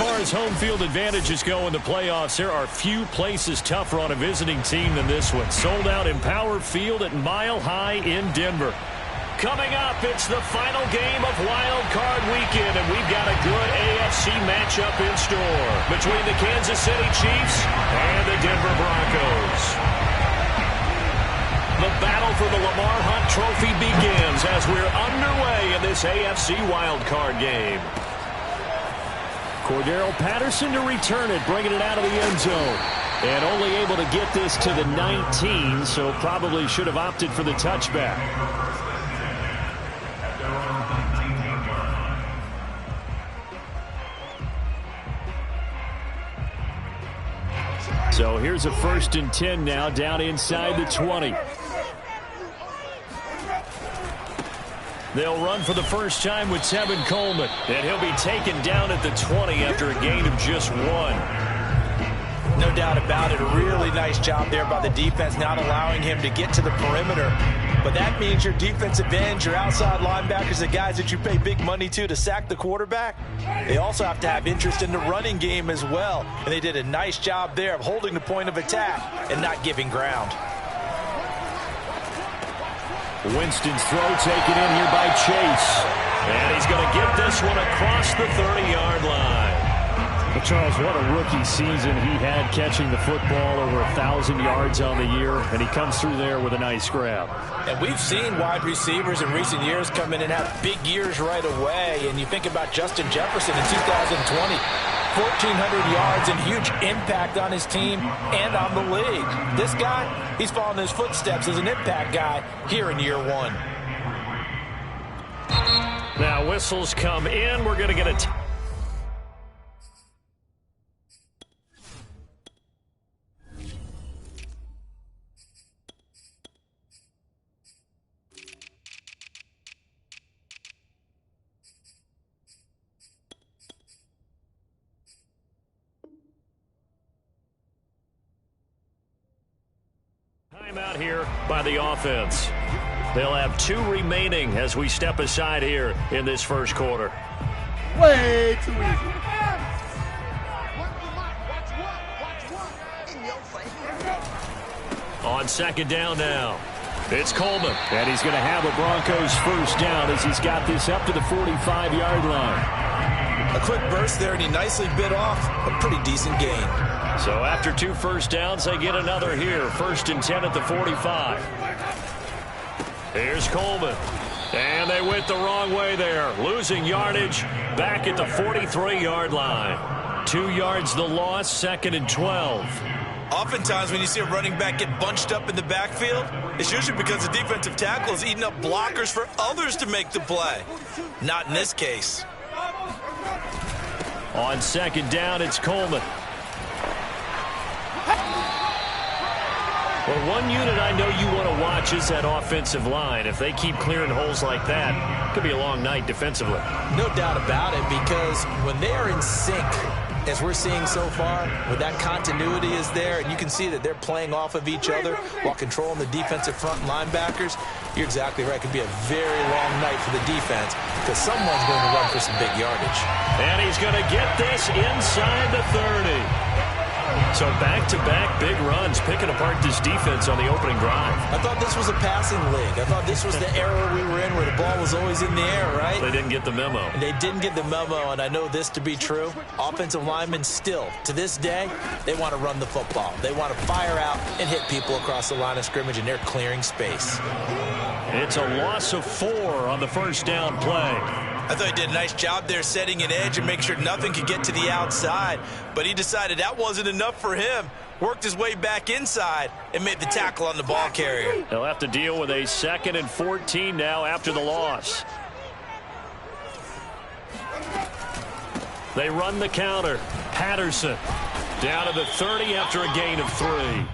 far as home field advantages go in the playoffs, there are few places tougher on a visiting team than this one. Sold out in Power Field at Mile High in Denver. Coming up, it's the final game of Wild Card Weekend, and we've got a good AFC matchup in store between the Kansas City Chiefs and the Denver Broncos. The battle for the Lamar Hunt Trophy begins as we're underway in this AFC Wild Card game. Cordero Patterson to return it, bringing it out of the end zone. And only able to get this to the 19, so probably should have opted for the touchback. So here's a 1st and 10 now, down inside the 20. They'll run for the first time with Tevin Coleman, and he'll be taken down at the 20 after a gain of just 1. No doubt about it. A really nice job there by the defense, not allowing him to get to the perimeter. But that means your defensive ends, your outside linebackers, the guys that you pay big money to sack the quarterback, they also have to have interest in the running game as well. And they did a nice job there of holding the point of attack and not giving ground. Winston's throw taken in here by Chase. And he's going to get this one across the 30-yard line. Well, Charles, what a rookie season he had, catching the football over 1,000 yards on the year, and he comes through there with a nice grab. And we've seen wide receivers in recent years come in and have big years right away. And you think about Justin Jefferson in 2020, 1,400 yards and huge impact on his team and on the league. This guy, he's following his footsteps as an impact guy here in year 1. Now whistles come in. We're going to get a timeout here by the offense. They'll have 2 remaining as we step aside here in this first quarter. Way too easy. On 2nd down now, it's Coleman. And he's going to have a Broncos first down as he's got this up to the 45-yard line. A quick burst there, and he nicely bit off a pretty decent gain. So after 2 first downs, they get another here. 1st and 10 at the 45. Here's Coleman. And they went the wrong way there. Losing yardage back at the 43-yard line. 2 yards the loss, 2nd and 12. Oftentimes when you see a running back get bunched up in the backfield, it's usually because the defensive tackle is eating up blockers for others to make the play. Not in this case. On 2nd down, it's Coleman. Well, one unit I know you want to watch is that offensive line. If they keep clearing holes like that, it could be a long night defensively. No doubt about it, because when they are in sync, as we're seeing so far, when that continuity is there, and you can see that they're playing off of each other while controlling the defensive front linebackers, you're exactly right. It could be a very long night for the defense because someone's going to run for some big yardage. And he's going to get this inside the 30. So back-to-back big runs, picking apart this defense on the opening drive. I thought this was a passing league. I thought this was the era we were in where the ball was always in the air, right? They didn't get the memo. And they didn't get the memo, and I know this to be true. Offensive linemen still, to this day, they want to run the football. They want to fire out and hit people across the line of scrimmage, and they're clearing space. It's a loss of 4 on the first down play. I thought he did a nice job there setting an edge and make sure nothing could get to the outside. But he decided that wasn't enough for him. Worked his way back inside and made the tackle on the ball carrier. They'll have to deal with a 2nd and 14 now after the loss. They run the counter. Patterson down to the 30 after a gain of 3.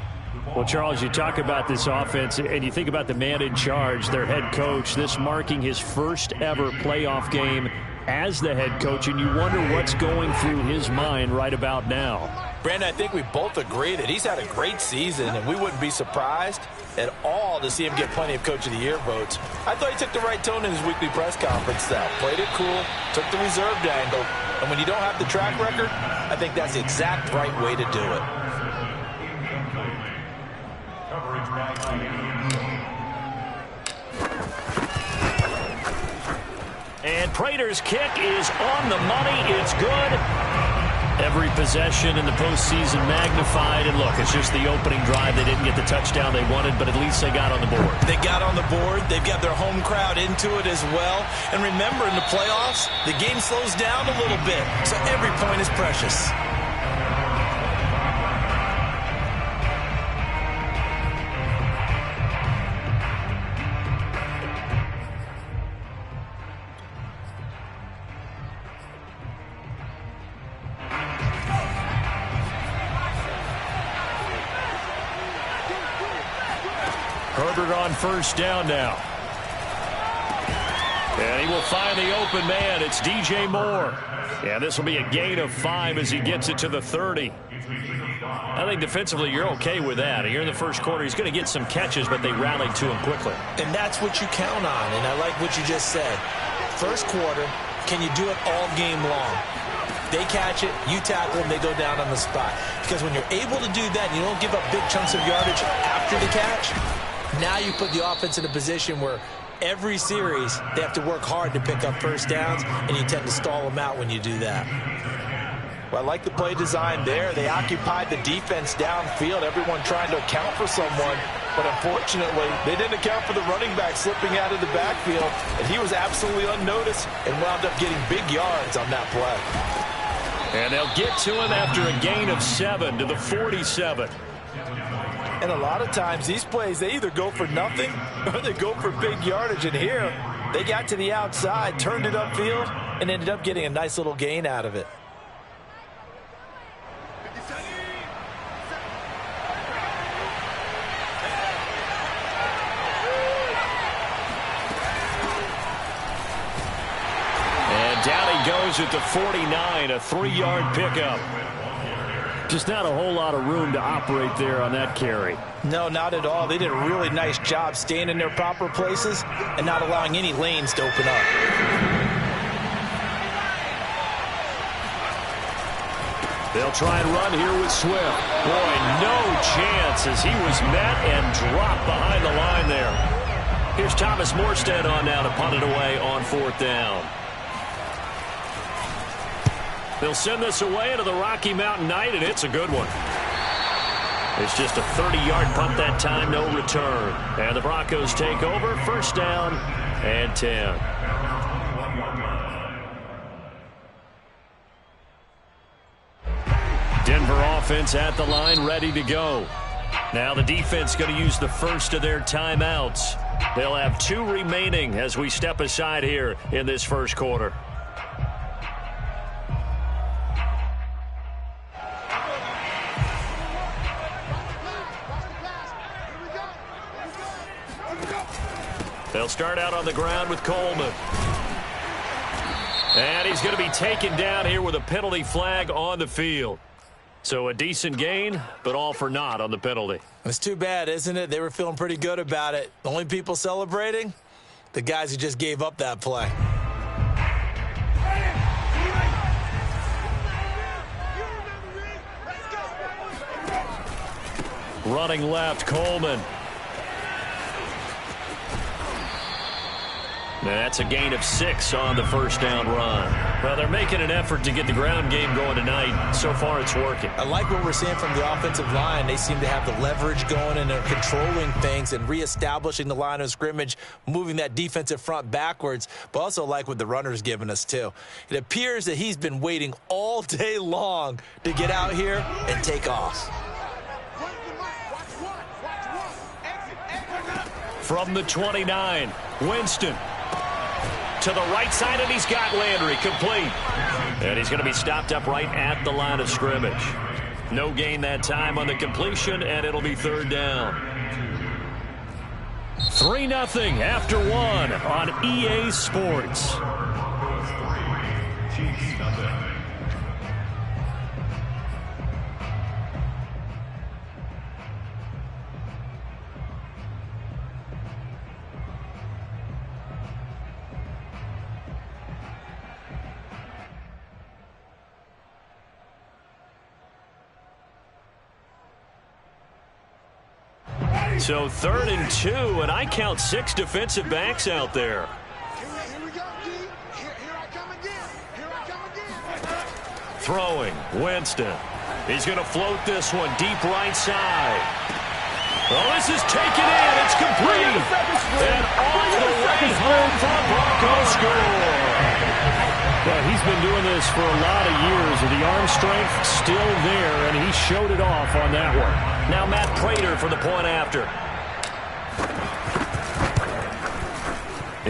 Well, Charles, you talk about this offense, and you think about the man in charge, their head coach, this marking his first ever playoff game as the head coach, and you wonder what's going through his mind right about now. Brandon, I think we both agree that he's had a great season, and we wouldn't be surprised at all to see him get plenty of Coach of the Year votes. I thought he took the right tone in his weekly press conference, though. Played it cool, took the reserved angle, And when you don't have the track record, I think that's the exact right way to do it. And Prater's kick is on the money. It's good. Every possession in the postseason magnified. And look, it's just the opening drive. They didn't get the touchdown they wanted, but at least they got on the board. They got on the board. They've got their home crowd into it as well. And remember, in the playoffs, the game slows down a little bit. So every point is precious. Herbert on first down now. And he will find the open man. It's DJ Moore. And this will be a gain of 5 as he gets it to the 30. I think defensively you're okay with that. Here in the first quarter, he's going to get some catches, but they rallied to him quickly. And that's what you count on, and I like what you just said. First quarter, can you do it all game long? They catch it, you tackle them, they go down on the spot. Because when you're able to do that, you don't give up big chunks of yardage after the catch. Now you put the offense in a position where every series they have to work hard to pick up first downs, and you tend to stall them out when you do that. Well, I like the play design there. They occupied the defense downfield, everyone trying to account for someone. But unfortunately, they didn't account for the running back slipping out of the backfield, and he was absolutely unnoticed and wound up getting big yards on that play. And they'll get to him after a gain of 7 to the 47. And a lot of times, these plays, they either go for nothing or they go for big yardage. And here, they got to the outside, turned it upfield, and ended up getting a nice little gain out of it. And down he goes at the 49, a 3-yard pickup. Just not a whole lot of room to operate there on that carry. No, not at all. They did a really nice job staying in their proper places and not allowing any lanes to open up. They'll try and run here with Swift. Boy, no chance as he was met and dropped behind the line there. Here's Thomas Morstead on now to punt it away on 4th down. They'll send this away into the Rocky Mountain Night, and it's a good one. It's just a 30-yard punt that time, no return. And the Broncos take over, first down and 10. Denver offense at the line, ready to go. Now the defense going to use the first of their timeouts. They'll have 2 remaining as we step aside here in this first quarter. They'll start out on the ground with Coleman. And he's going to be taken down here with a penalty flag on the field. So a decent gain, but all for naught on the penalty. It's too bad, isn't it? They were feeling pretty good about it. The only people celebrating? The guys who just gave up that play. Running left, Coleman. That's a gain of 6 on the first down run. Well, they're making an effort to get the ground game going tonight. So far, it's working. I like what we're seeing from the offensive line. They seem to have the leverage going, and they're controlling things and reestablishing the line of scrimmage, moving that defensive front backwards, but also like what the runner's giving us, too. It appears that he's been waiting all day long to get out here and take off. From the 29, Winston. To the right side, and he's got Landry complete. And he's going to be stopped up right at the line of scrimmage. No gain that time on the completion, and it'll be 3rd down. 3-0 after 1 on EA Sports. So 3rd and 2, and I count 6 defensive backs out there. Here we go, D. Here I come again. Here I come again. Throwing, Winston. He's going to float this one deep right side. Oh, this is taken in. It's complete. And all the way home for a Broncos score. Well, he's been doing this for a lot of years, and the arm strength still there, and he showed it off on that one. Now Matt Prater for the point after.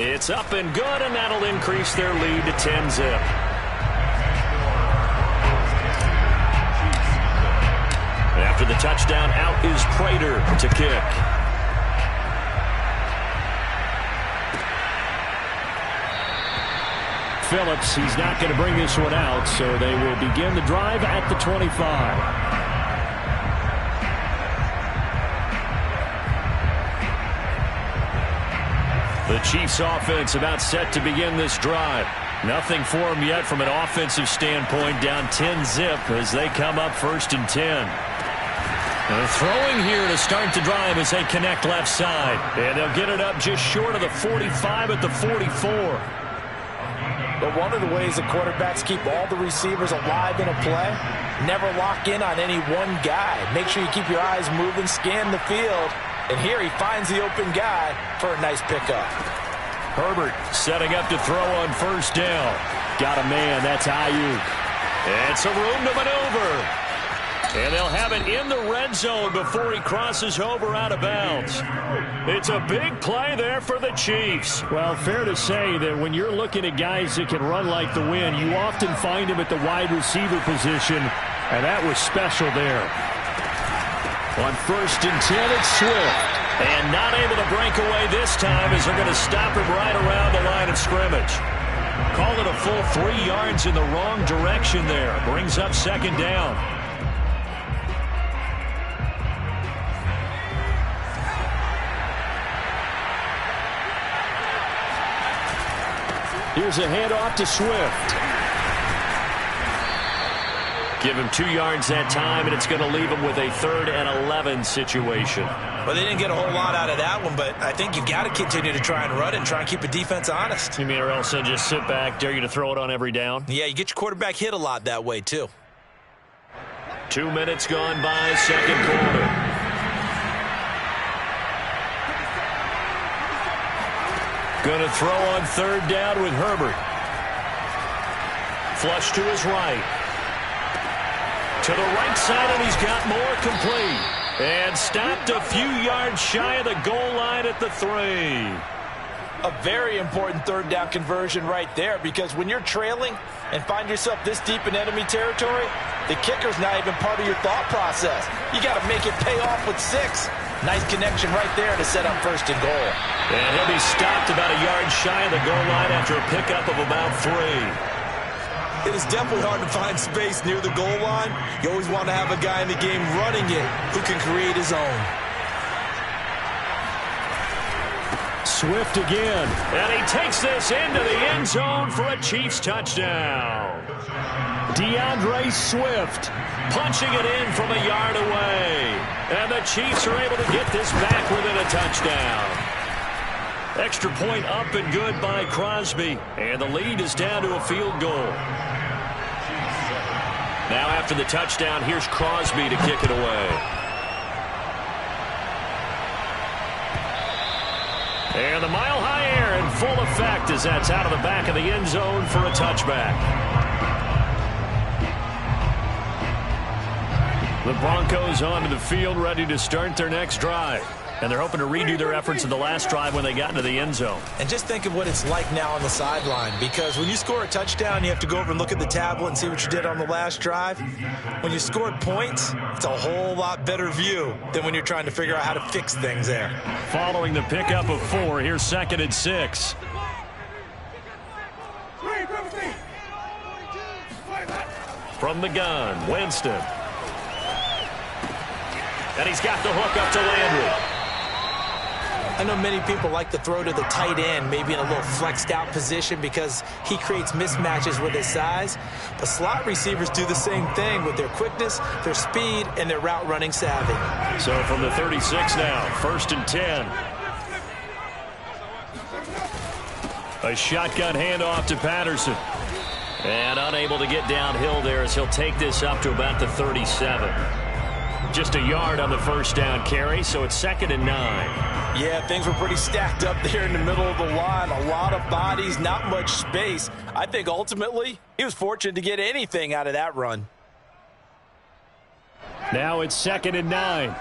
It's up and good, and that'll increase their lead to 10-zip. After the touchdown, out is Prater to kick. Phillips, he's not going to bring this one out, so they will begin the drive at the 25. The Chiefs offense about set to begin this drive. Nothing for them yet from an offensive standpoint, down 10-zip as they come up 1st and 10. They're throwing here to start the drive as they connect left side. And they'll get it up just short of the 45 at the 44. But one of the ways the quarterbacks keep all the receivers alive in a play, never lock in on any one guy. Make sure you keep your eyes moving, scan the field. And here he finds the open guy for a nice pickup. Herbert setting up to throw on 1st down. Got a man, that's Ayuk. It's a room to maneuver. And they'll have it in the red zone before he crosses over out of bounds. It's a big play there for the Chiefs. Well, fair to say that when you're looking at guys that can run like the wind, you often find them at the wide receiver position, and that was special there. On 1st and 10, it's Swift. And not able to break away this time as they're going to stop him right around the line of scrimmage. Call it a full 3 yards in the wrong direction there. Brings up 2nd down. Here's a handoff to Swift. Give him 2 yards that time, and it's going to leave him with a 3rd and 11 situation. Well, they didn't get a whole lot out of that one, but I think you've got to continue to try and run it and try and keep the defense honest. You mean, or else they'll just sit back, dare you to throw it on every down? Yeah, you get your quarterback hit a lot that way, too. 2 minutes gone by, 2nd quarter. Going to throw on 3rd down with Herbert. Flush to his right. To the right side, and he's got more complete. And stopped a few yards shy of the goal line at the 3. A very important 3rd down conversion right there, because when you're trailing and find yourself this deep in enemy territory, the kicker's not even part of your thought process. You got to make it pay off with 6. Nice connection right there to set up 1st and goal. And he'll be stopped about a yard shy of the goal line after a pickup of about 3. It is definitely hard to find space near the goal line. You always want to have a guy in the game running it who can create his own. Swift again. And he takes this into the end zone for a Chiefs touchdown. DeAndre Swift punching it in from a yard away. And the Chiefs are able to get this back within a touchdown. Extra point up and good by Crosby. And the lead is down to a field goal. Now after the touchdown, here's Crosby to kick it away. And the mile-high air in full effect as that's out of the back of the end zone for a touchback. The Broncos onto the field ready to start their next drive. And they're hoping to redo their efforts in the last drive when they got into the end zone. And just think of what it's like now on the sideline, because when you score a touchdown, you have to go over and look at the tablet and see what you did on the last drive. When you scored points, it's a whole lot better view than when you're trying to figure out how to fix things there. Following the pickup of 4, here's 2nd and 6. From the gun, Winston. And he's got the hook up to Landry. I know many people like to throw to the tight end, maybe in a little flexed out position because he creates mismatches with his size. But slot receivers do the same thing with their quickness, their speed, and their route running savvy. So from the 36 now, 1st and 10. A shotgun handoff to Patterson. And unable to get downhill there as he'll take this up to about the 37. Just a yard on the first down carry, so it's 2nd and 9. Yeah, things were pretty stacked up there in the middle of the line. A lot of bodies, not much space. I think ultimately he was fortunate to get anything out of that run. Now it's 2nd and 9.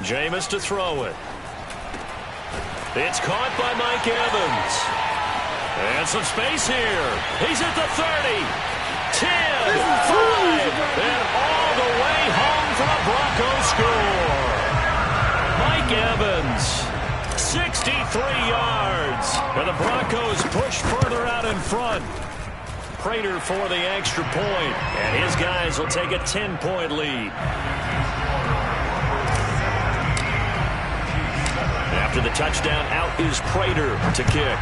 Jameis to throw it. It's caught by Mike Evans. And some space here. He's at the 30. 10, 5, and all the way home for a Broncos score. Mike Evans, 63 yards. And the Broncos push further out in front. Prater for the extra point. And his guys will take a 10-point lead. After the touchdown, out is Prater to kick.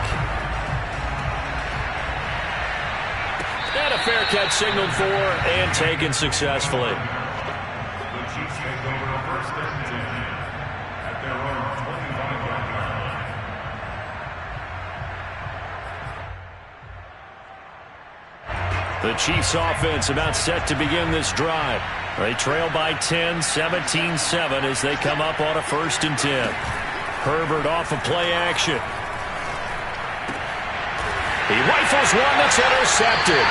And a fair catch signaled for and taken successfully. The Chiefs take over 1st and 10 at their own 25-yard line. The Chiefs offense about set to begin this drive. They trail by 10, 17-7 as they come up on a 1st and 10. Herbert off of play action. He rifles one that's intercepted.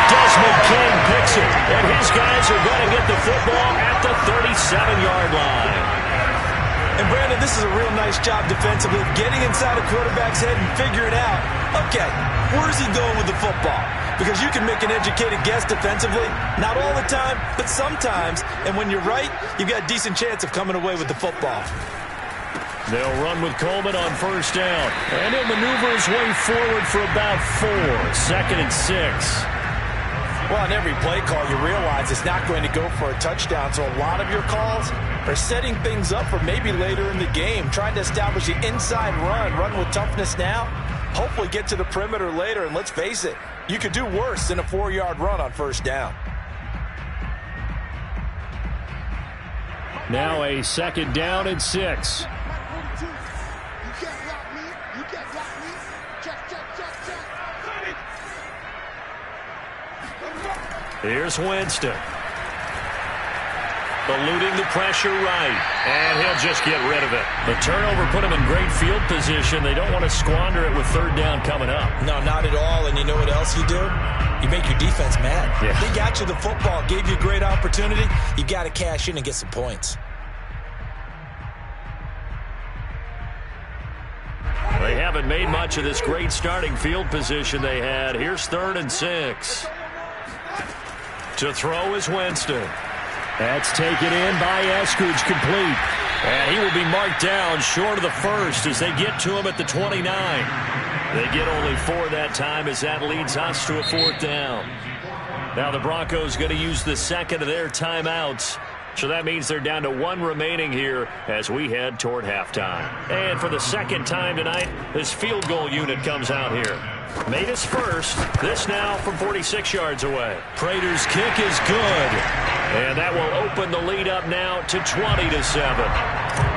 Desmond King picks it, and his guys are going to get the football at the 37-yard line. And Brandon, this is a real nice job defensively, getting inside a quarterback's head and figuring out, okay, where's he going with the football? Because you can make an educated guess defensively, not all the time, but sometimes. And when you're right, you've got a decent chance of coming away with the football. They'll run with Coleman on 1st down. And he'll maneuver his way forward for about 4. 2nd and 6. Well, on every play call, you realize it's not going to go for a touchdown. So a lot of your calls are setting things up for maybe later in the game, trying to establish the inside run with toughness now, hopefully get to the perimeter later. And let's face it, you could do worse than a 4-yard run on 1st down. Now a 2nd down and 6. Here's Winston. Eluding the pressure right. And he'll just get rid of it. The turnover put him in great field position. They don't want to squander it with 3rd down coming up. No, not at all. And you know what else you do? You make your defense mad. Yeah. They got you the football, gave you a great opportunity. You got to cash in and get some points. They haven't made much of this great starting field position they had. Here's 3rd and 6. To throw is Winston. That's taken in by Eskridge, complete. And he will be marked down short of the 1st as they get to him at the 29. They get only 4 that time as that leads us to a 4th down. Now the Broncos going to use the 2nd of their timeouts. So that means they're down to 1 remaining here as we head toward halftime. And for the 2nd time tonight, this field goal unit comes out here. Made his first. This now from 46 yards away. Prater's kick is good. And that will open the lead up now to 20-7.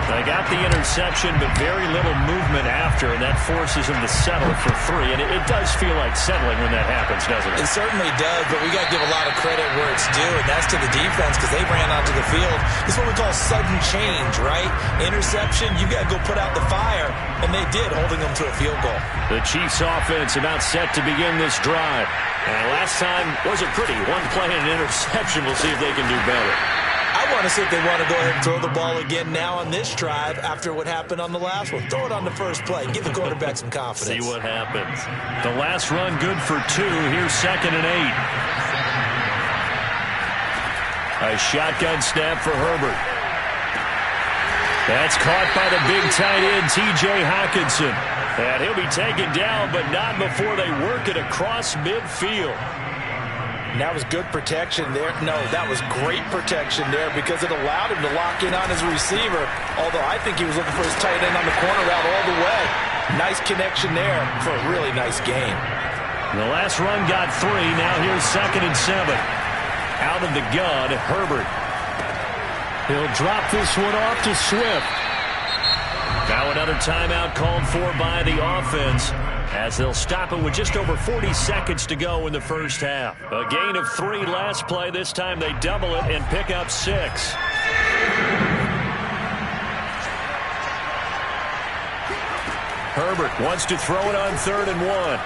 They got the interception, but very little movement after, and that forces him to settle for 3. And it does feel like settling when that happens, doesn't it? It certainly does, but we got to give a lot of credit where it's due, and that's to the defense because they ran onto the field. This is what we call sudden change, right? Interception, you got to go put out the fire, and they did, holding them to a field goal. The Chiefs offense about set to begin this drive. And last time wasn't pretty. 1 play and an interception. We'll see if they can do better. I want to see if they want to go ahead and throw the ball again now on this drive after what happened on the last one. Throw it on the first play. Give the quarterback some confidence. See what happens. The last run good for 2. Here's 2nd and 8. A shotgun snap for Herbert. That's caught by the big tight end, T.J. Hockenson. And he'll be taken down, but not before they work it across midfield. And that was good protection there. No, that was great protection there because it allowed him to lock in on his receiver, although I think he was looking for his tight end on the corner route all the way. Nice connection there for a really nice gain. The last run got 3. Now here's 2nd and 7. Out of the gun, Herbert. He'll drop this one off to Swift. Now another timeout called for by the offense as they'll stop it with just over 40 seconds to go in the first half. A gain of 3 last play. This time they double it and pick up 6. Herbert wants to throw it on 3rd and 1.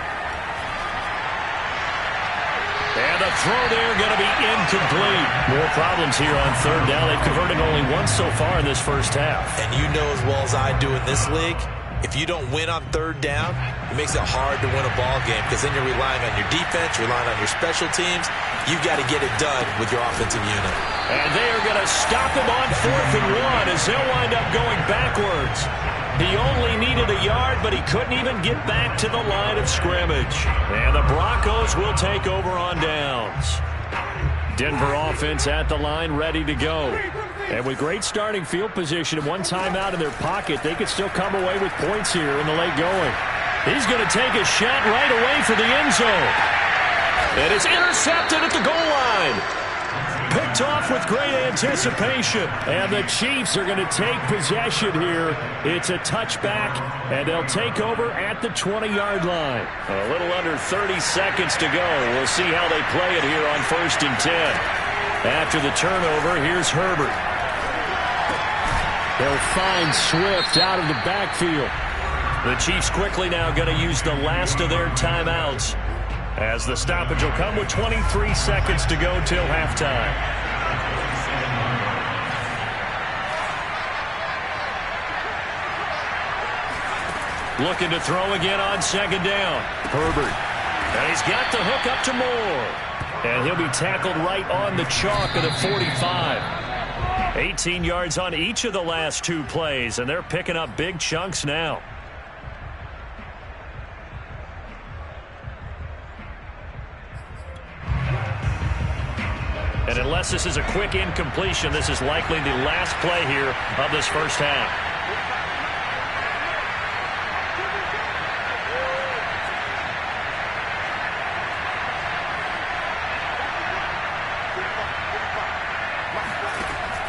And the throw there going to be incomplete. More problems here on 3rd down. They've converted only once so far in this first half. And you know as well as I do in this league, if you don't win on 3rd down, it makes it hard to win a ball game because then you're relying on your defense, you're relying on your special teams. You've got to get it done with your offensive unit. And they are going to stop him on 4th and 1 as they'll wind up going backwards. He only needed a yard, but he couldn't even get back to the line of scrimmage. And the Broncos will take over on downs. Denver offense at the line, ready to go. And with great starting field position and one timeout in their pocket, they could still come away with points here in the late going. He's going to take a shot right away for the end zone. And it's intercepted at the goal line. Picked off with great anticipation. And the Chiefs are going to take possession here. It's a touchback, and they'll take over at the 20-yard line. A little under 30 seconds to go. We'll see how they play it here on 1st and 10. After the turnover, here's Herbert. They'll find Swift out of the backfield. The Chiefs quickly now going to use the last of their timeouts, as the stoppage will come with 23 seconds to go till halftime. Looking to throw again on 2nd down. Herbert. And he's got the hook up to Moore. And he'll be tackled right on the chalk of the 45. 18 yards on each of the last 2 plays, and they're picking up big chunks now. And unless this is a quick incompletion, this is likely the last play here of this first half.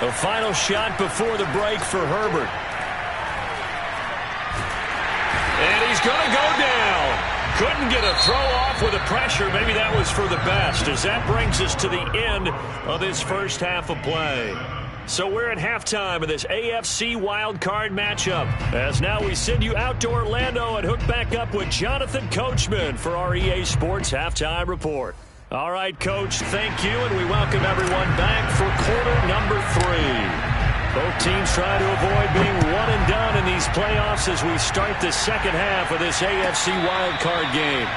The final shot before the break for Herbert. And he's going to go down. Couldn't get a throw off with the pressure. Maybe that was for the best, as that brings us to the end of this first half of play. So we're at halftime of this AFC wildcard matchup, as now we send you out to Orlando and hook back up with Jonathan Coachman for our EA Sports Halftime Report. All right, Coach, thank you, and we welcome everyone back for quarter number 3. Both teams trying to avoid being one and done in these playoffs as we start the second half of this AFC wildcard game.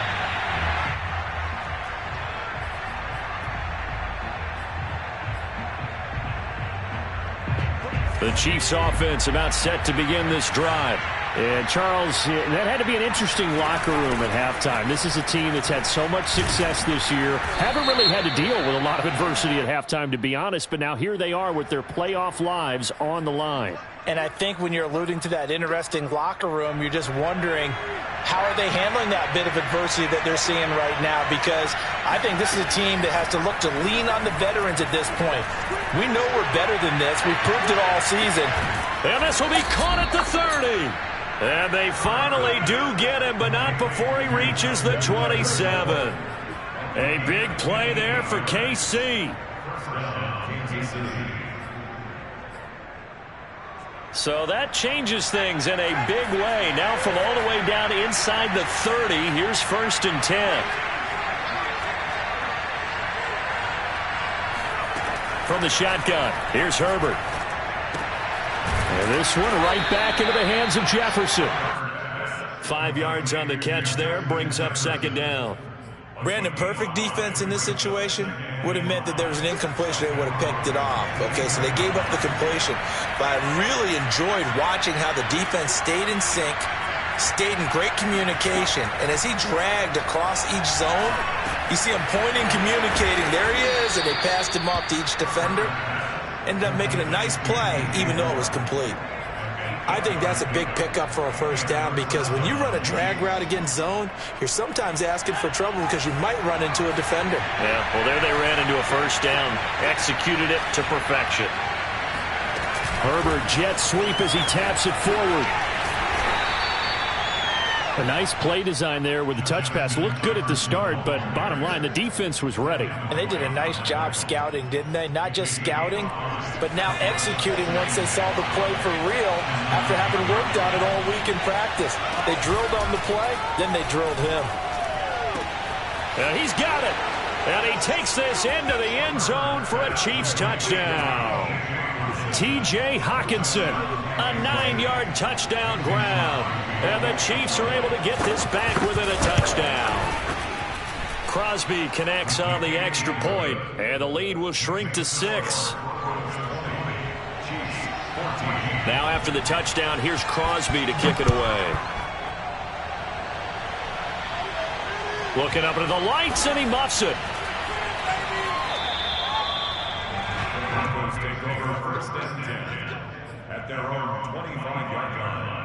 The Chiefs offense about set to begin this drive. And Charles, that had to be an interesting locker room at halftime. This is a team that's had so much success this year. Haven't really had to deal with a lot of adversity at halftime, to be honest. But now here they are with their playoff lives on the line. And I think when you're alluding to that interesting locker room, you're just wondering, how are they handling that bit of adversity that they're seeing right now? Because I think this is a team that has to look to lean on the veterans at this point. We know we're better than this. We've proved it all season. And this will be caught at the 30. And they finally do get him, but not before he reaches the 27. A big play there for KC. So that changes things in a big way. Now from all the way down inside the 30, here's 1st and 10. From the shotgun, here's Herbert. And this one right back into the hands of Jefferson. 5 yards on the catch there, brings up 2nd down. Brandon, perfect defense in this situation would have meant that there was an incompletion. They would have picked it off. Okay, so they gave up the completion. But I really enjoyed watching how the defense stayed in sync, stayed in great communication. And as he dragged across each zone, you see him pointing, communicating. There he is, and they passed him off to each defender. Ended up making a nice play, even though it was complete. I think that's a big pickup for a first down, because when you run a drag route against zone, you're sometimes asking for trouble because you might run into a defender. Yeah, well, there they ran into a first down. Executed it to perfection. Herbert jet sweep as he taps it forward. A nice play design there with the touch pass. Looked good at the start, but bottom line, the defense was ready. And they did a nice job scouting, didn't they? Not just scouting, but now executing once they saw the play for real after having worked on it all week in practice. They drilled on the play, then they drilled him. And he's got it. And he takes this into the end zone for a Chiefs touchdown. T.J. Hockenson, a 9-yard touchdown grab. And the Chiefs are able to get this back within a touchdown. Crosby connects on the extra point, and the lead will shrink to 6. Now after the touchdown, here's Crosby to kick it away. Looking up into the lights, and he muffs it. Broncos take over first and 10 at their own 25-yard line.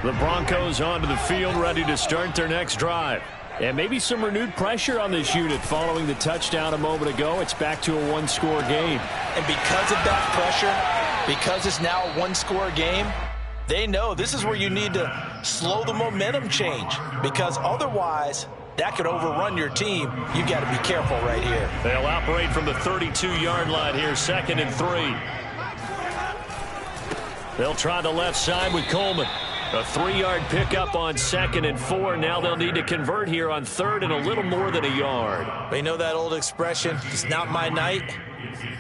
The Broncos onto the field, ready to start their next drive. And maybe some renewed pressure on this unit following the touchdown a moment ago. It's back to a one-score game. And because of that pressure, because it's now a one-score game, they know this is where you need to slow the momentum change, because otherwise that could overrun your team. You got to be careful right here. They'll operate from the 32-yard line here, 2nd and 3. They'll try the left side with Coleman. A 3-yard pickup on 2nd and 4. Now they'll need to convert here on 3rd and a little more than a yard. You know that old expression, it's not my night?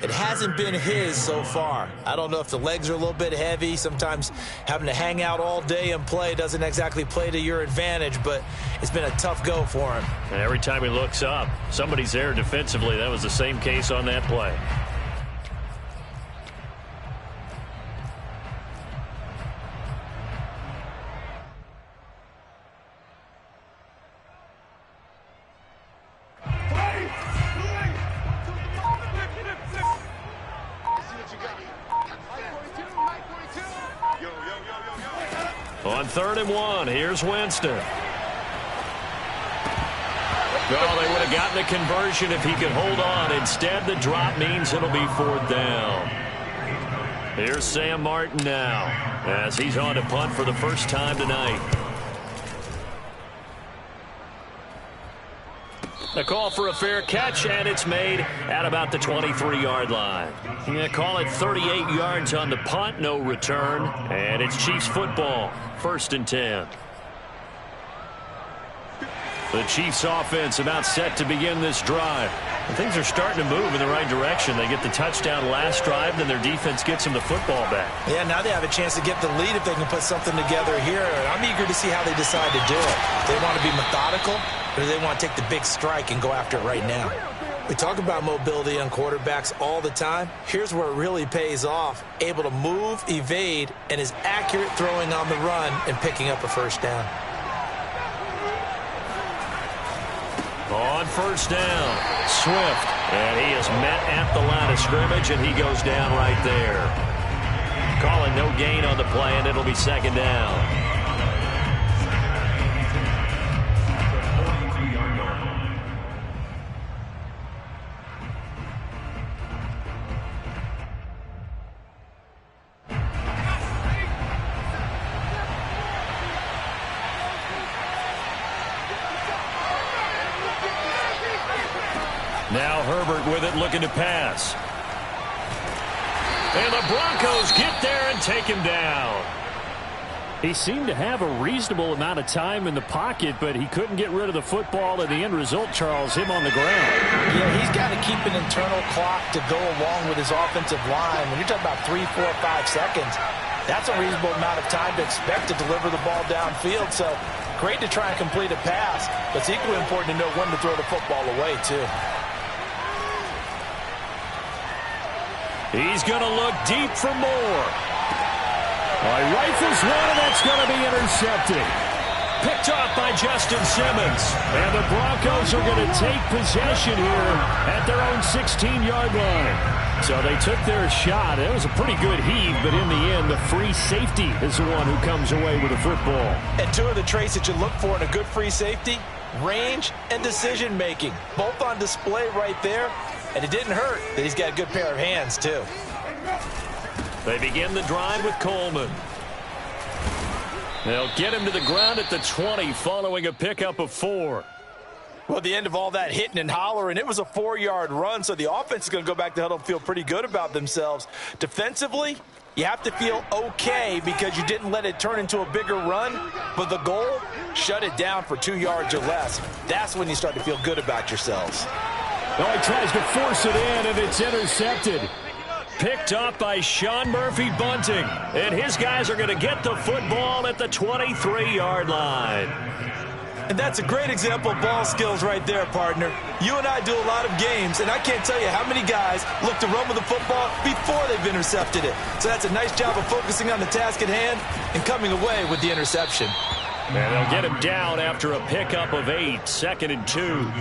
It hasn't been his so far. I don't know if the legs are a little bit heavy. Sometimes having to hang out all day and play doesn't exactly play to your advantage, but it's been a tough go for him. And every time he looks up, somebody's there defensively. That was the same case on that play. On 3rd and 1, here's Winston. Well, they would have gotten a conversion if he could hold on. Instead, the drop means it'll be 4th down. Here's Sam Martin now, as he's on to punt for the first time tonight. A call for a fair catch, and it's made at about the 23-yard line. Yeah, call it 38 yards on the punt, no return, and it's Chiefs football, 1st and 10. The Chiefs offense about set to begin this drive. And things are starting to move in the right direction. They get the touchdown last drive, then their defense gets them the football back. Yeah, now they have a chance to get the lead if they can put something together here. I'm eager to see how they decide to do it. They want to be methodical, or do they want to take the big strike and go after it right now? We talk about mobility on quarterbacks all the time. Here's where it really pays off. Able to move, evade, and is accurate throwing on the run and picking up a first down. On 1st down, Swift. And he is met at the line of scrimmage, and he goes down right there. Calling no gain on the play, and it'll be 2nd down. Now Herbert with it, looking to pass. And the Broncos get there and take him down. He seemed to have a reasonable amount of time in the pocket, but he couldn't get rid of the football, and the end result, Charles, him on the ground. Yeah, he's got to keep an internal clock to go along with his offensive line. When you're talking about 3, 4, 5 seconds, That's a reasonable amount of time to expect to deliver the ball downfield. So great to try and complete a pass, but it's equally important to know when to throw the football away, too. He's going to look deep for more. Rifles one, and that's going to be intercepted. Picked off by Justin Simmons. And the Broncos are going to take possession here at their own 16-yard line. So they took their shot. It was a pretty good heave, but in the end, the free safety is the one who comes away with the football. And two of the traits that you look for in a good free safety, range and decision-making. Both on display right there. And it didn't hurt that he's got a good pair of hands, too. They begin the drive with Coleman. They'll get him to the ground at the 20 following a pickup of 4. Well, at the end of all that hitting and hollering, it was a 4-yard run, so the offense is going to go back to huddle and feel pretty good about themselves. Defensively, you have to feel okay because you didn't let it turn into a bigger run, but the goal, shut it down for 2 yards or less. That's when you start to feel good about yourselves. Oh, he tries to force it in, and it's intercepted. Picked up by Sean Murphy Bunting. And his guys are going to get the football at the 23-yard line. And that's a great example of ball skills right there, partner. You and I do a lot of games, and I can't tell you how many guys look to run with the football before they've intercepted it. So that's a nice job of focusing on the task at hand and coming away with the interception. And they'll get him down after a pickup of 8, 2nd and 2.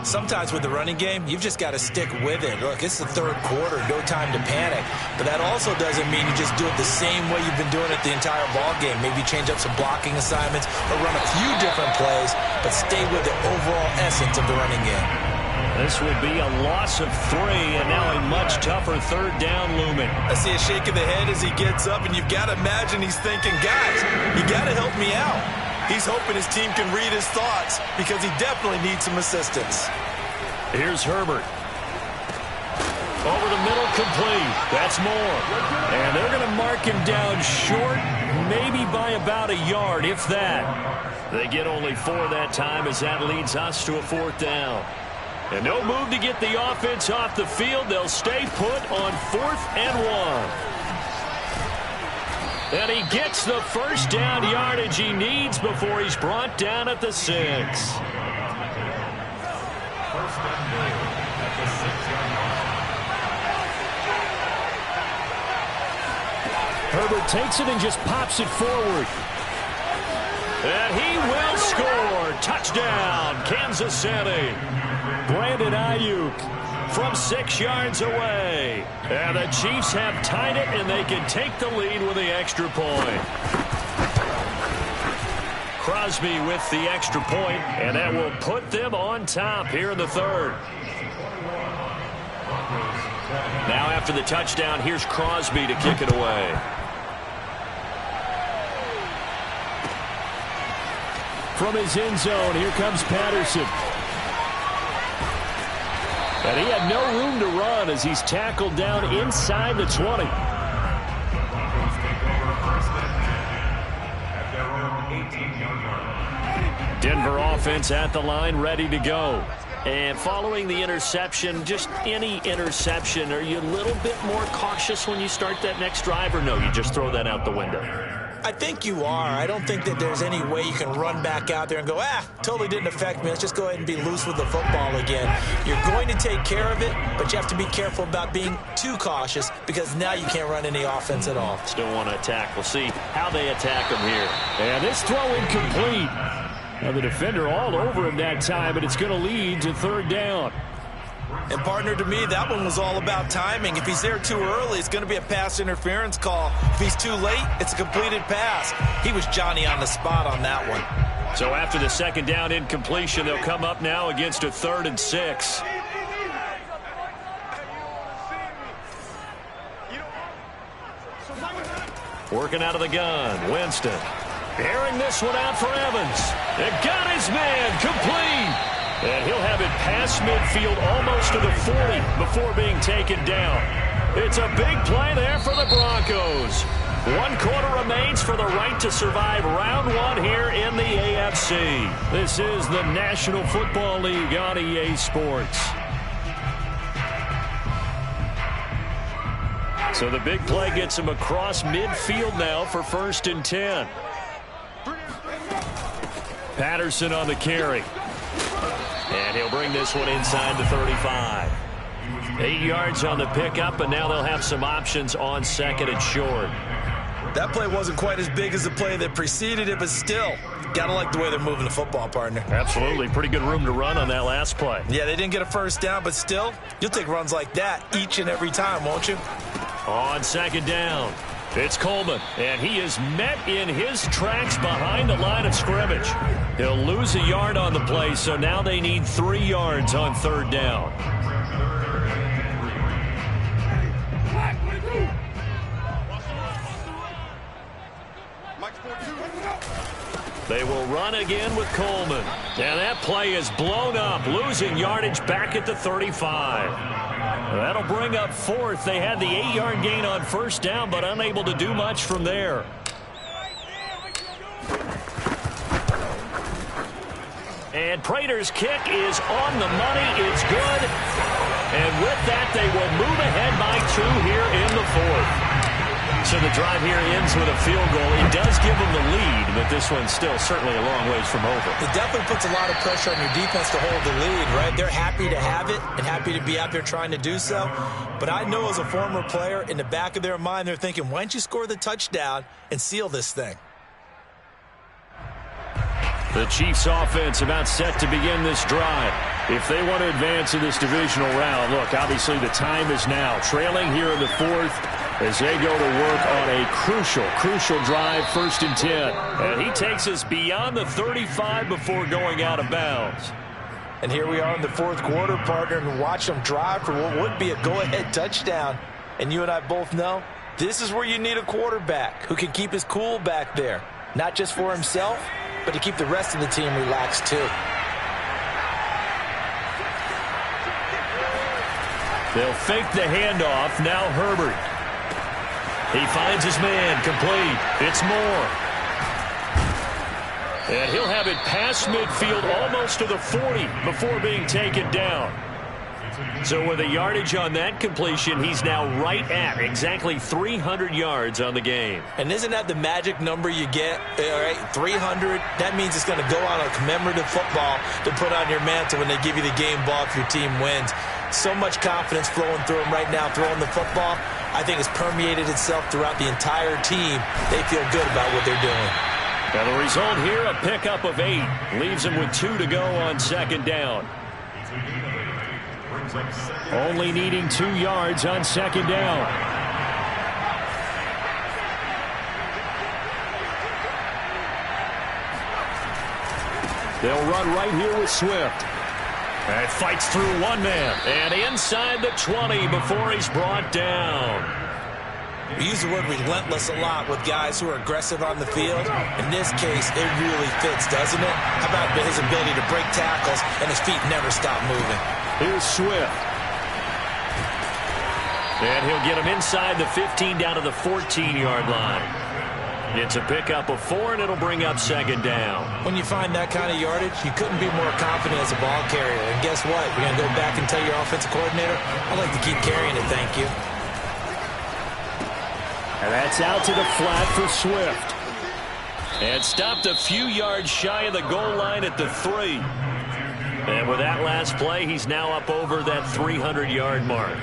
Sometimes with the running game, you've just got to stick with it. Look, it's the third quarter, no time to panic. But that also doesn't mean you just do it the same way you've been doing it the entire ball game. Maybe change up some blocking assignments or run a few different plays, but stay with the overall essence of the running game. This would be a loss of 3, and now a much tougher third down looming. I see a shake of the head as he gets up, and you've got to imagine he's thinking, guys, you got to help me out. He's hoping his team can read his thoughts because he definitely needs some assistance. Here's Herbert. Over the middle, complete. That's more. And they're going to mark him down short, maybe by about a yard, if that. They get only 4 that time as that leads us to a 4th down. And no move to get the offense off the field. They'll stay put on 4th and 1. And he gets the first down yardage he needs before he's brought down at the 6. First and goal at the 6-yard line. Herbert takes it and just pops it forward. And he will score. Touchdown, Kansas City. Brandon Ayuk from 6 yards away. And the Chiefs have tied it, and they can take the lead with the extra point. Crosby with the extra point, and that will put them on top here in the 3rd. Now after the touchdown, here's Crosby to kick it away. From his end zone, here comes Patterson. And he had no room to run as he's tackled down inside the 20. Denver offense at the line, ready to go. And following the interception, just any interception, are you a little bit more cautious when you start that next drive, or no, you just throw that out the window? I think you are. I don't think that there's any way you can run back out there and go, totally didn't affect me. Let's just go ahead and be loose with the football again. You're going to take care of it, but you have to be careful about being too cautious because now you can't run any offense at all. Still want to attack. We'll see how they attack him here. And this throw incomplete. Now the defender all over him that time, but it's going to lead to 3rd down. And, partner, to me, that one was all about timing. If he's there too early, it's going to be a pass interference call. If he's too late, it's a completed pass. He was Johnny on the spot on that one. So after the 2nd down incompletion, they'll come up now against a 3rd and 6. Working out of the gun, Winston. Airing this one out for Evans. It got his man complete. And he'll have it past midfield almost to the 40 before being taken down. It's a big play there for the Broncos. 1 quarter remains for the right to survive round 1 here in the AFC. This is the National Football League on EA Sports. So the big play gets him across midfield now for 1st and 10. Patterson on the carry. And he'll bring this one inside the 35. 8 yards on the pickup, and now they'll have some options on 2nd and short. That play wasn't quite as big as the play that preceded it, but still, got to like the way they're moving the football, partner. Absolutely. Pretty good room to run on that last play. Yeah, they didn't get a first down, but still, you'll take runs like that each and every time, won't you? On 2nd down, it's Coleman, and he is met in his tracks behind the line of scrimmage. He'll lose a yard on the play, so now they need 3 yards on 3rd down. They will run again with Coleman. And that play is blown up, losing yardage back at the 35. That'll bring up 4th. They had the 8-yard gain on 1st down, but unable to do much from there. And Prater's kick is on the money. It's good. And with that, they will move ahead by 2 here in the 4th. So the drive here ends with a field goal. It does give them the lead, but this one's still certainly a long ways from over. It definitely puts a lot of pressure on your defense to hold the lead, right? They're happy to have it and happy to be out there trying to do so. But I know as a former player, in the back of their mind, they're thinking, why don't you score the touchdown and seal this thing? The Chiefs offense about set to begin this drive. If they want to advance in this divisional round, look, obviously the time is now. Trailing here in the 4th as they go to work on a crucial drive, 1st and 10. And he takes us beyond the 35 before going out of bounds. And here we are in the 4th quarter, partner, and watch them drive for what would be a go-ahead touchdown. And you and I both know this is where you need a quarterback who can keep his cool back there. Not just for himself, but to keep the rest of the team relaxed too. They'll fake the handoff. Now Herbert. He finds his man, complete. It's Moore. And he'll have it past midfield almost to the 40 before being taken down. So with a yardage on that completion, he's now right at exactly 300 yards on the game. And isn't that the magic number you get? All right, 300. That means it's going to go on a commemorative football to put on your mantle when they give you the game ball if your team wins. So much confidence flowing through him right now, throwing the football. I think it's permeated itself throughout the entire team. They feel good about what they're doing. Now the result here, a pickup of 8. Leaves him with 2 to go on 2nd down. Only needing 2 yards on 2nd down. They'll run right here with Swift. And fights through one man. And inside the 20 before he's brought down. We use the word relentless a lot with guys who are aggressive on the field. In this case, it really fits, doesn't it? How about his ability to break tackles and his feet never stop moving? Here's Swift. And he'll get him inside the 15 down to the 14-yard line. It's a pickup of 4, and it'll bring up 2nd down. When you find that kind of yardage, you couldn't be more confident as a ball carrier. And guess what? You're going to go back and tell your offensive coordinator, I'd like to keep carrying it, thank you. And that's out to the flat for Swift. And stopped a few yards shy of the goal line at the 3. And with that last play, he's now up over that 300-yard mark.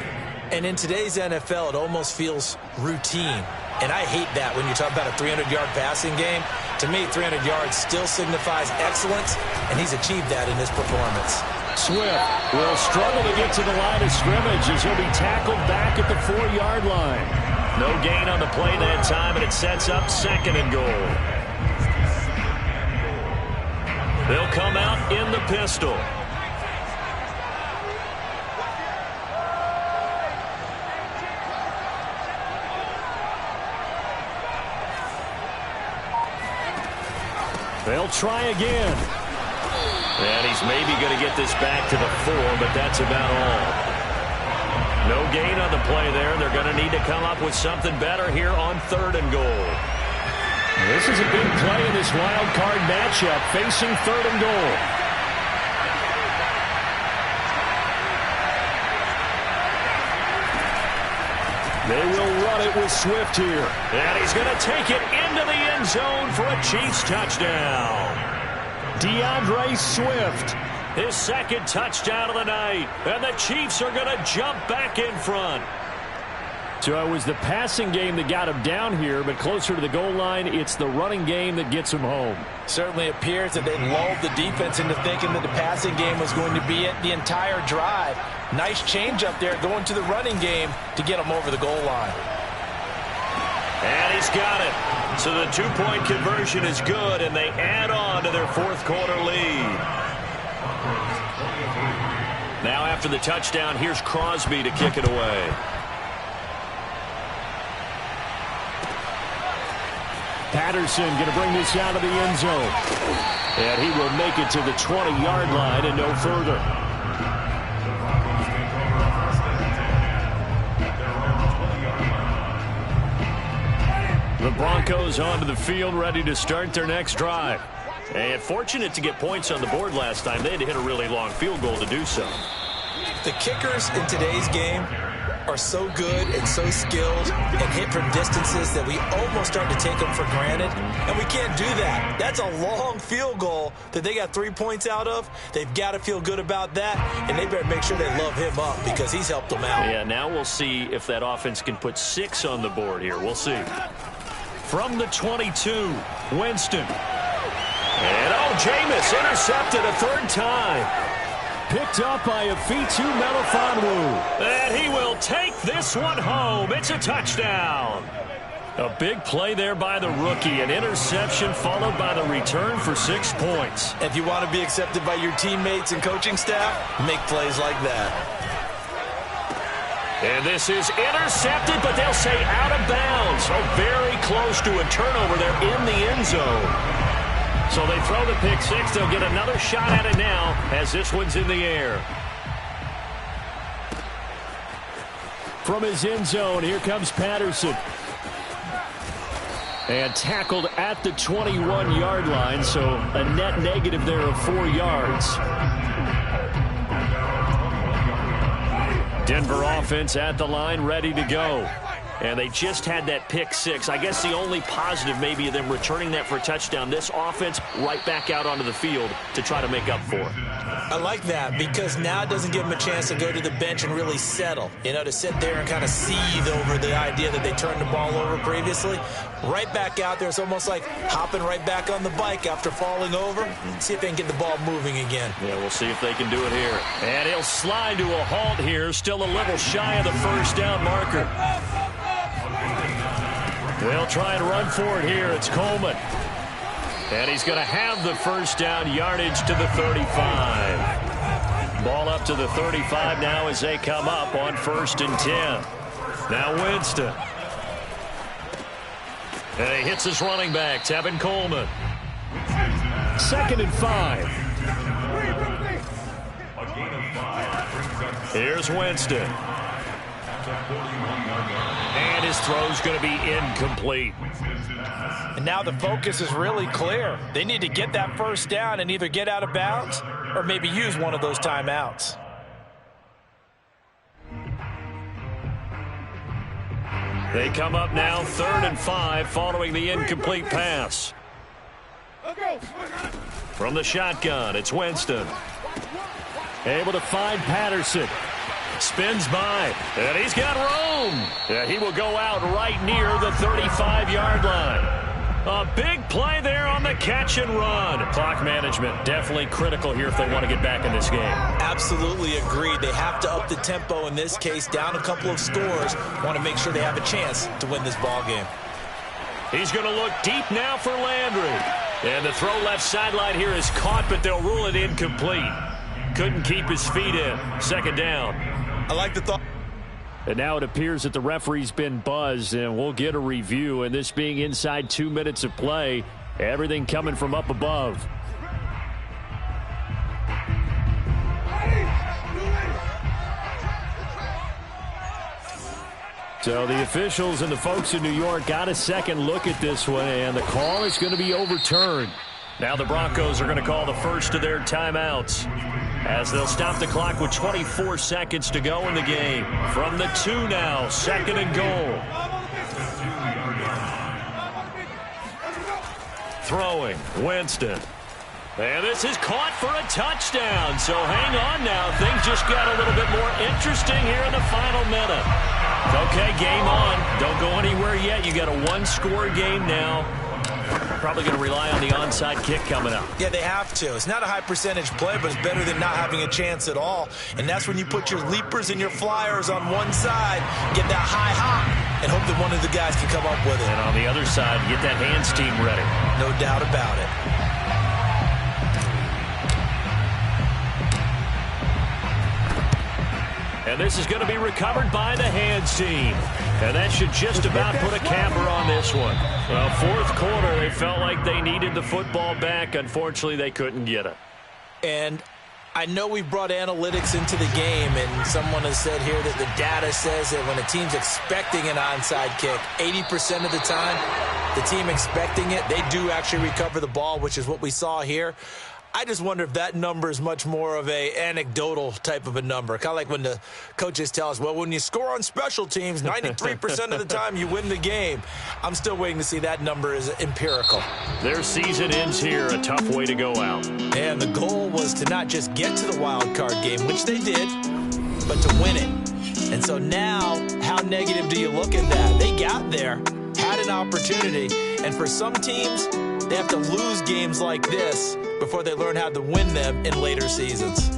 And in today's NFL, it almost feels routine. And I hate that when you talk about a 300-yard passing game. To me, 300 yards still signifies excellence, and he's achieved that in this performance. Swift will struggle to get to the line of scrimmage as he'll be tackled back at the 4-yard line. No gain on the play that time, and it sets up 2nd and goal. They'll come out in the pistol. They'll try again. And he's maybe going to get this back to the 4, but that's about all. No gain on the play there. They're going to need to come up with something better here on 3rd and goal. This is a big play in this wild card matchup facing 3rd and goal. They will run it with Swift here. And he's going to take it into the end zone for a Chiefs touchdown. DeAndre Swift, his second touchdown of the night. And the Chiefs are going to jump back in front. So it was the passing game that got him down here, but closer to the goal line, it's the running game that gets him home. Certainly appears that they lulled the defense into thinking that the passing game was going to be it the entire drive. Nice change up there going to the running game to get him over the goal line. And he's got it. So the two-point conversion is good, and they add on to their fourth quarter lead. Now after the touchdown, here's Crosby to kick it away. Patterson going to bring this out of the end zone. And he will make it to the 20-yard line and no further. The Broncos onto the field, ready to start their next drive. And fortunate to get points on the board last time. They had to hit a really long field goal to do so. The kickers in today's game are so good and so skilled and hit from distances that we almost start to take them for granted, and we can't do that. That's a long field goal that they got 3 points out of. They've got to feel good about that, and they better make sure they love him up because he's helped them out. Yeah, now we'll see if that offense can put 6 on the board here. We'll see. From the 22, Winston. And Jameis intercepted a third time. Picked up by Afitu Melifonwu. And he will take this one home. It's a touchdown. A big play there by the rookie. An interception followed by the return for 6 points. If you want to be accepted by your teammates and coaching staff, make plays like that. And this is intercepted, but they'll say out of bounds. Oh, very close to a turnover there in the end zone. So they throw the pick six. They'll get another shot at it now as this one's in the air. From his end zone, here comes Patterson. And tackled at the 21-yard line, so a net negative there of 4 yards. Denver offense at the line, ready to go. And they just had that pick six. I guess the only positive maybe of them returning that for a touchdown. This offense right back out onto the field to try to make up for it. I like that because now it doesn't give them a chance to go to the bench and really settle. You know, to sit there and kind of seethe over the idea that they turned the ball over previously. Right back out there. It's almost like hopping right back on the bike after falling over. See if they can get the ball moving again. Yeah, we'll see if they can do it here. And he'll slide to a halt here. Still a little shy of the first down marker. They'll try and run for it here. It's Coleman. And he's going to have the first down, yardage to the 35. Ball up to the 35 now as they come up on 1st and 10. Now Winston. And he hits his running back, Tevin Coleman. 2nd and 5. Here's Winston. And his throw's going to be incomplete. And now the focus is really clear. They need to get that first down and either get out of bounds or maybe use one of those timeouts. They come up now 3rd and 5 following the incomplete pass. From the shotgun, it's Winston. Able to find Patterson. Spins by, and he's got room. And he will go out right near the 35-yard line. A big play there on the catch and run. Clock management definitely critical here if they want to get back in this game. Absolutely agreed. They have to up the tempo in this case, down a couple of scores. Want to make sure they have a chance to win this ball game. He's going to look deep now for Landry. And the throw left sideline here is caught, but they'll rule it incomplete. Couldn't keep his feet in. 2nd down. I like the thought. And now it appears that the referee's been buzzed, and we'll get a review. And this being inside 2 minutes of play, everything coming from up above. So the officials and the folks in New York got a second look at this one, and the call is going to be overturned. Now the Broncos are going to call the first of their timeouts. as they'll stop the clock with 24 seconds to go in the game. From the 2 now, 2nd and goal. Throwing, Winston. And this is caught for a touchdown. So hang on now. Things just got a little bit more interesting here in the final minute. Okay, game on. Don't go anywhere yet. You got a one-score game now. Probably going to rely on the onside kick coming up. Yeah, they have to. It's not a high percentage play, but it's better than not having a chance at all. And that's when you put your leapers and your flyers on one side, get that high hop, and hope that one of the guys can come up with it. And on the other side, get that hands team ready. No doubt about it. And this is going to be recovered by the hands team. And that should just about put a capper on this one. Well, 4th quarter, they felt like they needed the football back. Unfortunately, they couldn't get it. And I know we brought analytics into the game, and someone has said here that the data says that when a team's expecting an onside kick, 80% of the time, the team expecting it, they do actually recover the ball, which is what we saw here. I just wonder if that number is much more of a anecdotal type of a number. Kind of like when the coaches tell us, well, when you score on special teams, 93% of the time you win the game. I'm still waiting to see that number is empirical. Their season ends here, a tough way to go out. And the goal was to not just get to the wild card game, which they did, but to win it. And so now, how negative do you look at that? They got there, had an opportunity, and for some teams, they have to lose games like this before they learn how to win them in later seasons.